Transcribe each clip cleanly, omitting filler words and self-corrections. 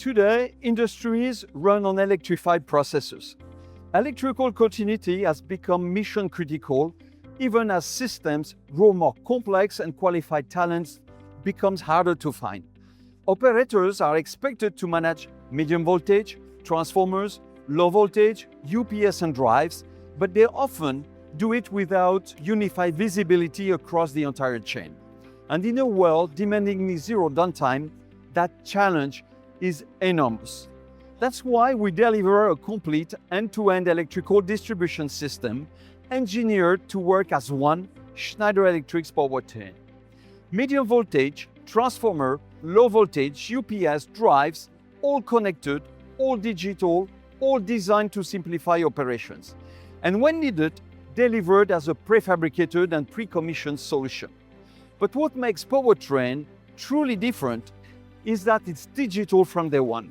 Today, industries run on electrified processes. Electrical continuity has become mission critical, even as systems grow more complex and qualified talents becomes harder to find. Operators are expected to manage medium voltage, transformers, low voltage, UPS and drives, but they often do it without unified visibility across the entire chain. And in a world demanding zero downtime, that challenge is enormous. That's why we deliver a complete end-to-end electrical distribution system engineered to work as one Schneider Electric's Powertrain. Medium voltage, transformer, low voltage, UPS, drives, all connected, all digital, all designed to simplify operations. And when needed, delivered as a prefabricated and pre-commissioned solution. But what makes Powertrain truly different is that it's digital from day one.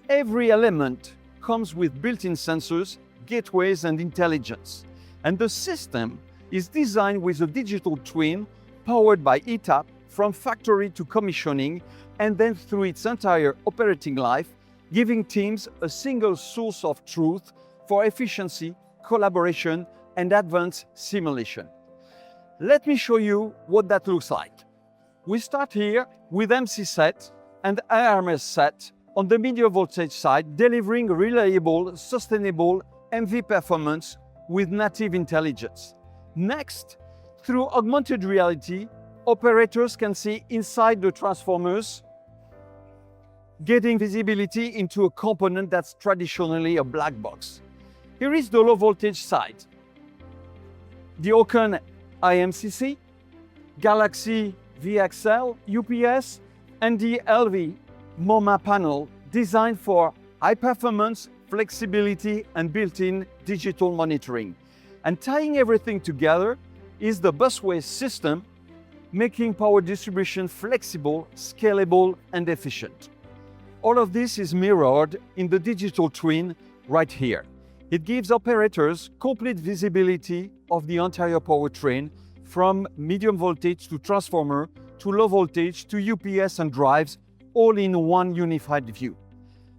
Every element comes with built-in sensors, gateways, and intelligence. And the system is designed with a digital twin powered by ETAP from factory to commissioning and then through its entire operating life, giving teams a single source of truth for efficiency, collaboration, and advanced simulation. Let me show you what that looks like. We start here with MC set and ARMS set on the medium voltage side, delivering reliable, sustainable MV performance with native intelligence. Next, through augmented reality, operators can see inside the transformers, getting visibility into a component that's traditionally a black box. Here is the low voltage side. The Ocon IMCC, Galaxy VXL UPS, and the LV MoMA panel designed for high performance, flexibility, and built-in digital monitoring. And tying everything together is the busway system, making power distribution flexible, scalable, and efficient. All of this is mirrored in the digital twin right here. It gives operators complete visibility of the entire powertrain, from medium voltage to transformer, to low voltage, to UPS and drives, all in one unified view.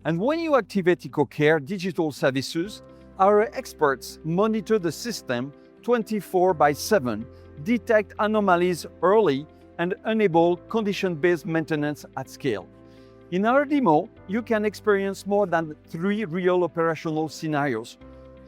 And when you activate EcoCare digital services, our experts monitor the system 24/7, detect anomalies early, and enable condition-based maintenance at scale. In our demo, you can experience more than 3 real operational scenarios.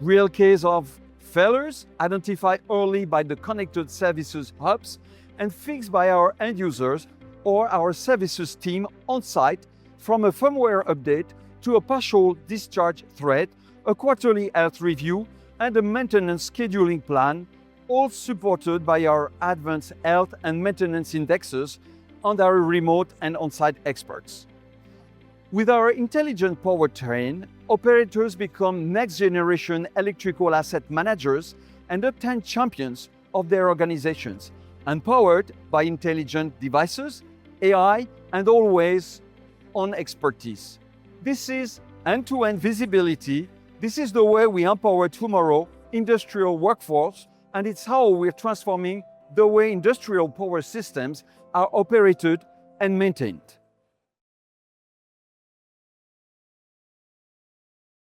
Real case of failures identified early by the connected services hubs and fixed by our end users or our services team on site, from a firmware update to a partial discharge thread, a quarterly health review, and a maintenance scheduling plan, all supported by our advanced health and maintenance indexes and our remote and on-site experts. With our intelligent powertrain, operators become next-generation electrical asset managers and uptime champions of their organizations, empowered by intelligent devices, AI, and always-on expertise. This is end-to-end visibility. This is the way we empower tomorrow industrial workforce, and it's how we're transforming the way industrial power systems are operated and maintained.